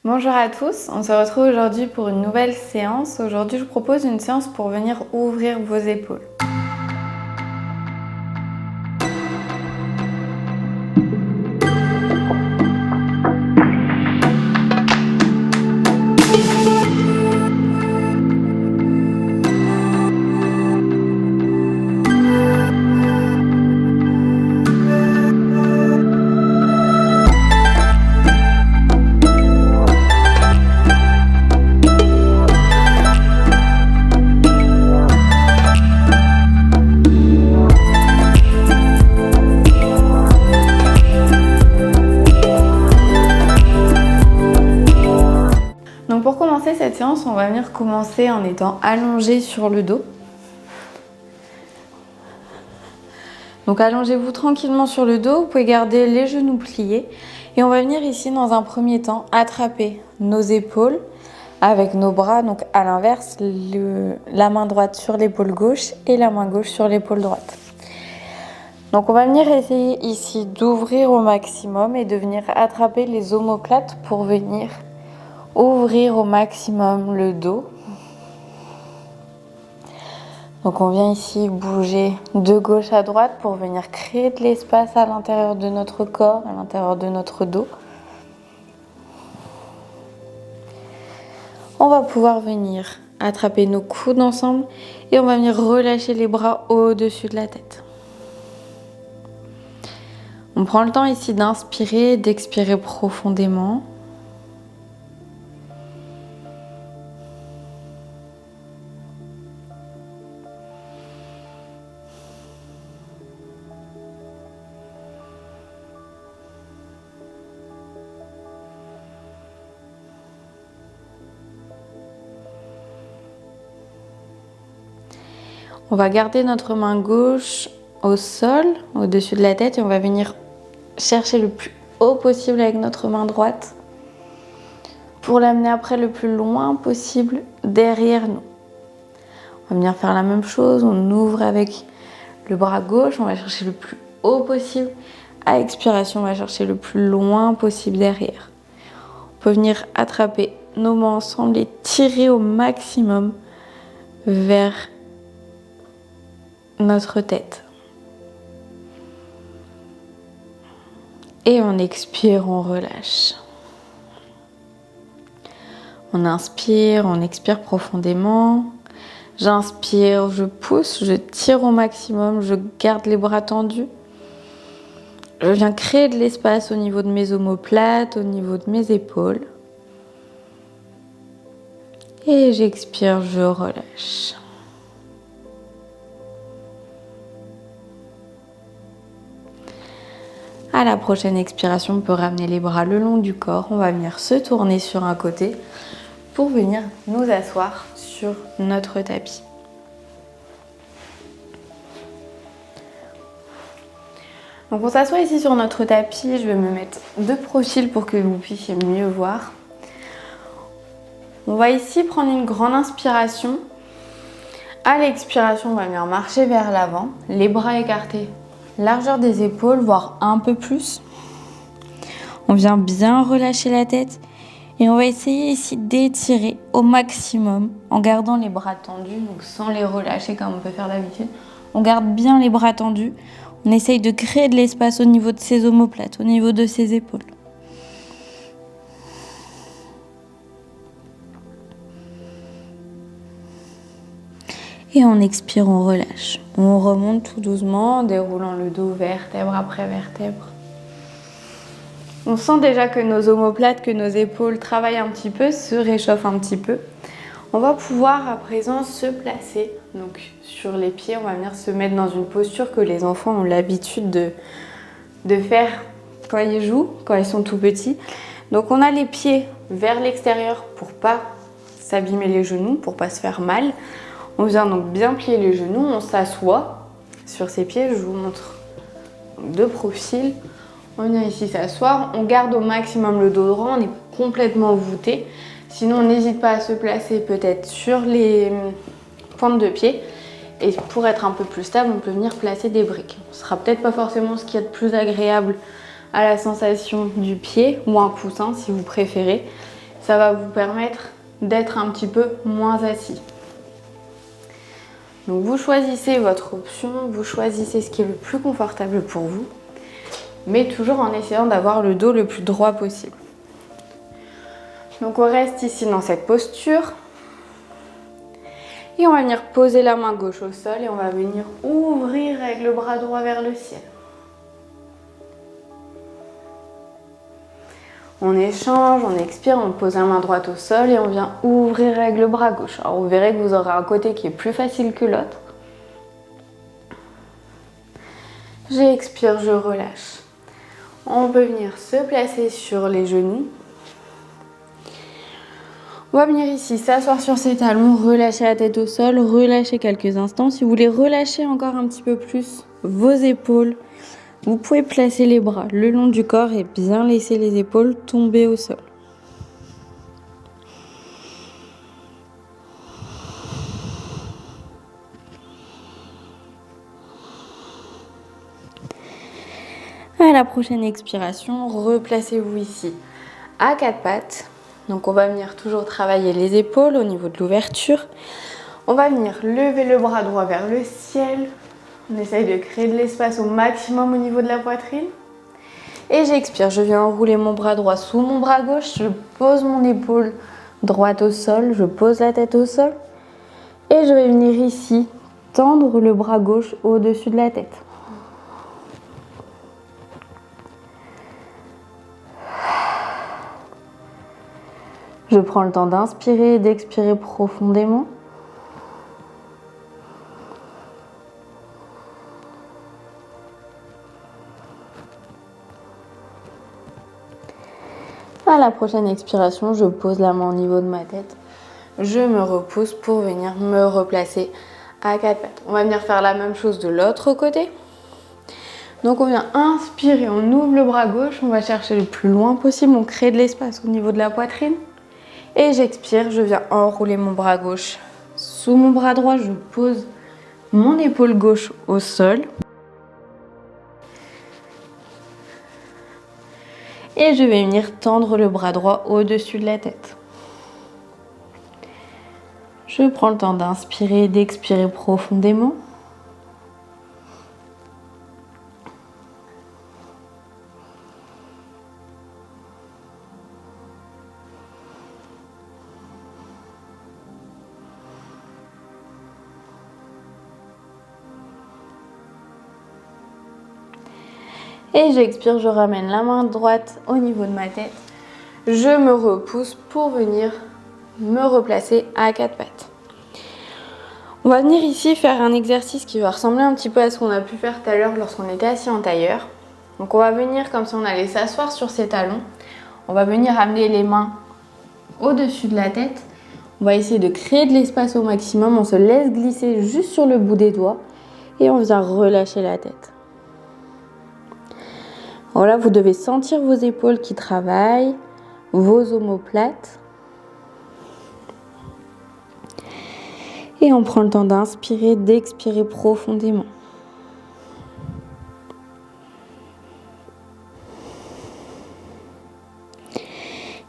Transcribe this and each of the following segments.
Bonjour à tous, on se retrouve aujourd'hui pour une nouvelle séance. Aujourd'hui, je vous propose une séance pour venir ouvrir vos épaules. Donc pour commencer cette séance, on va venir commencer en étant allongé sur le dos. Donc allongez-vous tranquillement sur le dos, vous pouvez garder les genoux pliés. Et on va venir ici dans un premier temps attraper nos épaules avec nos bras, donc à l'inverse, la main droite sur l'épaule gauche et la main gauche sur l'épaule droite. Donc on va venir essayer ici d'ouvrir au maximum et de venir attraper les omoplates pour venir ouvrir au maximum le dos. Donc on vient ici bouger de gauche à droite pour venir créer de l'espace à l'intérieur de notre corps, à l'intérieur de notre dos. On va pouvoir venir attraper nos coudes ensemble et on va venir relâcher les bras au-dessus de la tête. On prend le temps ici d'inspirer, d'expirer profondément. On va garder notre main gauche au sol, au-dessus de la tête, et on va venir chercher le plus haut possible avec notre main droite pour l'amener après le plus loin possible derrière nous. On va venir faire la même chose, on ouvre avec le bras gauche, on va chercher le plus haut possible. À expiration, on va chercher le plus loin possible derrière. On peut venir attraper nos mains ensemble et tirer au maximum vers notre tête. Et on expire, on relâche. On inspire, on expire profondément. J'inspire, je pousse, je tire au maximum, je garde les bras tendus. Je viens créer de l'espace au niveau de mes omoplates, au niveau de mes épaules. Et j'expire, je relâche. À la prochaine expiration, on peut ramener les bras le long du corps. On va venir se tourner sur un côté pour venir nous asseoir sur notre tapis. Donc on s'assoit ici sur notre tapis. Je vais me mettre de profil pour que vous puissiez mieux voir. On va ici prendre une grande inspiration. À l'expiration, on va venir marcher vers l'avant, les bras écartés. Largeur des épaules, voire un peu plus. On vient bien relâcher la tête et on va essayer ici d'étirer au maximum en gardant les bras tendus, donc sans les relâcher comme on peut faire d'habitude. On garde bien les bras tendus. On essaye de créer de l'espace au niveau de ses omoplates, au niveau de ses épaules. Et on expire, on relâche. On remonte tout doucement, en déroulant le dos vertèbre après vertèbre. On sent déjà que nos omoplates, que nos épaules travaillent un petit peu, se réchauffent un petit peu. On va pouvoir à présent se placer donc, sur les pieds. On va venir se mettre dans une posture que les enfants ont l'habitude de faire quand ils jouent, quand ils sont tout petits. Donc on a les pieds vers l'extérieur pour pas s'abîmer les genoux, pour pas se faire mal. On vient donc bien plier les genoux, on s'assoit sur ses pieds, je vous montre de profil. On vient ici s'asseoir, on garde au maximum le dos droit, on est complètement voûté. Sinon, on n'hésite pas à se placer peut-être sur les pointes de pied. Et pour être un peu plus stable, on peut venir placer des briques. Ce sera peut-être pas forcément ce qu'il y a de plus agréable à la sensation du pied ou un coussin si vous préférez. ça va vous permettre d'être un petit peu moins assis. Donc vous choisissez votre option, vous choisissez ce qui est le plus confortable pour vous, mais toujours en essayant d'avoir le dos le plus droit possible. Donc on reste ici dans cette posture et on va venir poser la main gauche au sol et on va venir ouvrir avec le bras droit vers le ciel. On échange, on expire, on pose la main droite au sol et on vient ouvrir avec le bras gauche. Alors vous verrez que vous aurez un côté qui est plus facile que l'autre. J'expire, je relâche. On peut venir se placer sur les genoux. On va venir ici s'asseoir sur ses talons, relâcher la tête au sol, relâcher quelques instants. Si vous voulez relâcher encore un petit peu plus vos épaules, vous pouvez placer les bras le long du corps et bien laisser les épaules tomber au sol. À la prochaine expiration, replacez-vous ici à quatre pattes. Donc on va venir toujours travailler les épaules au niveau de l'ouverture. On va venir lever le bras droit vers le ciel. On essaye de créer de l'espace au maximum au niveau de la poitrine. Et j'expire, je viens enrouler mon bras droit sous mon bras gauche. Je pose mon épaule droite au sol, je pose la tête au sol. Et je vais venir ici tendre le bras gauche au-dessus de la tête. Je prends le temps d'inspirer et d'expirer profondément. À la prochaine expiration, je pose la main au niveau de ma tête. Je me repousse pour venir me replacer à quatre pattes. On va venir faire la même chose de l'autre côté. Donc on vient inspirer, on ouvre le bras gauche, on va chercher le plus loin possible, on crée de l'espace au niveau de la poitrine. Et j'expire, je viens enrouler mon bras gauche sous mon bras droit, je pose mon épaule gauche au sol. Et je vais venir tendre le bras droit au-dessus de la tête. Je prends le temps d'inspirer et d'expirer profondément. Et j'expire, je ramène la main droite au niveau de ma tête. Je me repousse pour venir me replacer à quatre pattes. On va venir ici faire un exercice qui va ressembler un petit peu à ce qu'on a pu faire tout à l'heure lorsqu'on était assis en tailleur. Donc on va venir comme si on allait s'asseoir sur ses talons. On va venir amener les mains au-dessus de la tête. On va essayer de créer de l'espace au maximum. On se laisse glisser juste sur le bout des doigts et on vient relâcher la tête. Voilà, vous devez sentir vos épaules qui travaillent, vos omoplates. Et on prend le temps d'inspirer, d'expirer profondément.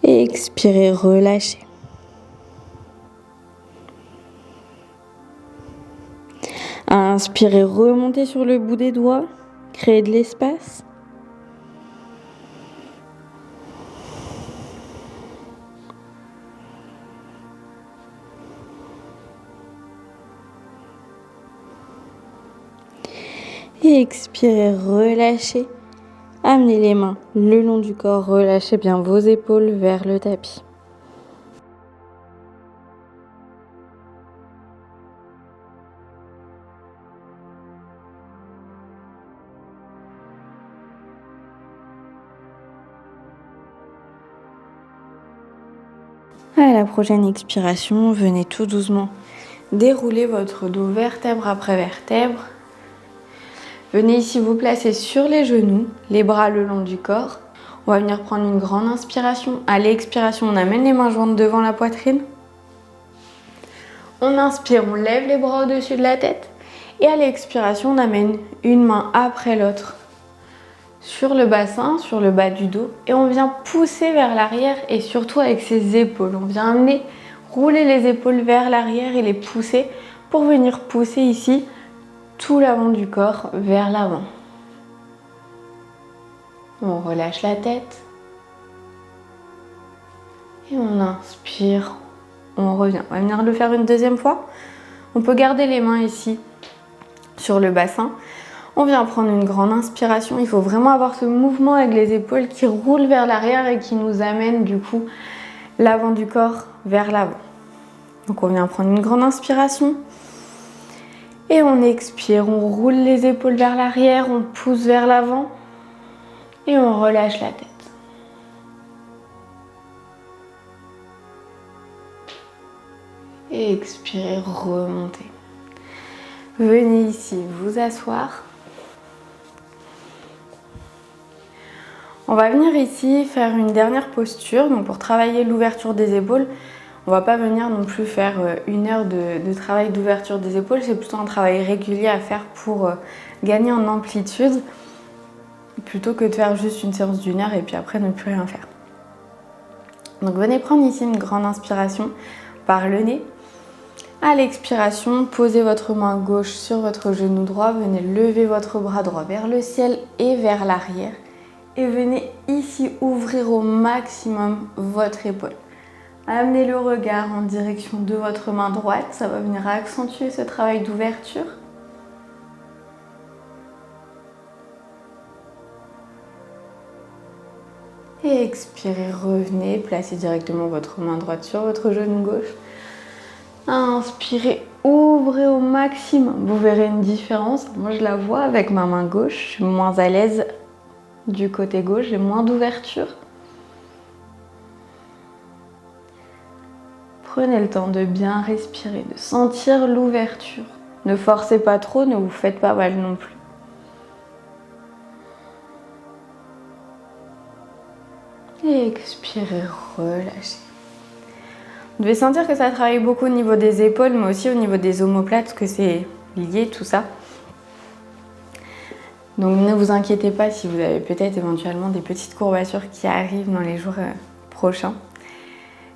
Et expirer, relâcher. Inspirez, remontez sur le bout des doigts, créez de l'espace. Et expirez, relâchez. Amenez les mains le long du corps, relâchez bien vos épaules vers le tapis. À la prochaine expiration, venez tout doucement dérouler votre dos vertèbre après vertèbre. Venez ici vous placer sur les genoux, les bras le long du corps. On va venir prendre une grande inspiration. À l'expiration, on amène les mains jointes devant la poitrine. On inspire, on lève les bras au-dessus de la tête. Et à l'expiration, on amène une main après l'autre sur le bassin, sur le bas du dos, et on vient pousser vers l'arrière et surtout avec ses épaules. On vient amener, rouler les épaules vers l'arrière et les pousser pour venir pousser ici tout l'avant du corps vers l'avant. On relâche la tête et on inspire, on revient. On va venir le faire une deuxième fois. On peut garder les mains ici sur le bassin. On vient prendre une grande inspiration. Il faut vraiment avoir ce mouvement avec les épaules qui roulent vers l'arrière et qui nous amène du coup l'avant du corps vers l'avant. Donc on vient prendre une grande inspiration. Et on expire, on roule les épaules vers l'arrière, on pousse vers l'avant et on relâche la tête. Et expirez, remontez. Venez ici vous asseoir. On va venir ici faire une dernière posture. Donc pour travailler l'ouverture des épaules, on va pas venir non plus faire 1 heure de travail d'ouverture des épaules. C'est plutôt un travail régulier à faire pour gagner en amplitude, plutôt que de faire juste une séance d'1 heure et puis après ne plus rien faire. Donc venez prendre ici une grande inspiration par le nez. À l'expiration, posez votre main gauche sur votre genou droit. Venez lever votre bras droit vers le ciel et vers l'arrière. Et venez ici ouvrir au maximum votre épaule. Amenez le regard en direction de votre main droite. Ça va venir accentuer ce travail d'ouverture. Et expirez, revenez, placez directement votre main droite sur votre genou gauche. Inspirez, ouvrez au maximum. Vous verrez une différence. Moi, je la vois avec ma main gauche. Je suis moins à l'aise du côté gauche, j'ai moins d'ouverture. Prenez le temps de bien respirer, de sentir l'ouverture. Ne forcez pas trop, ne vous faites pas mal non plus. Et expirez, relâchez. Vous devez sentir que ça travaille beaucoup au niveau des épaules, mais aussi au niveau des omoplates, parce que c'est lié tout ça. Donc ne vous inquiétez pas si vous avez peut-être éventuellement des petites courbatures qui arrivent dans les jours prochains.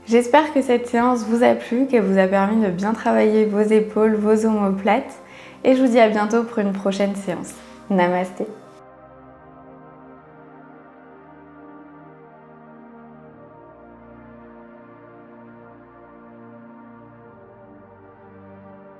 J'espère que cette séance vous a plu, qu'elle vous a permis de bien travailler vos épaules, vos omoplates. Et je vous dis à bientôt pour une prochaine séance. Namasté.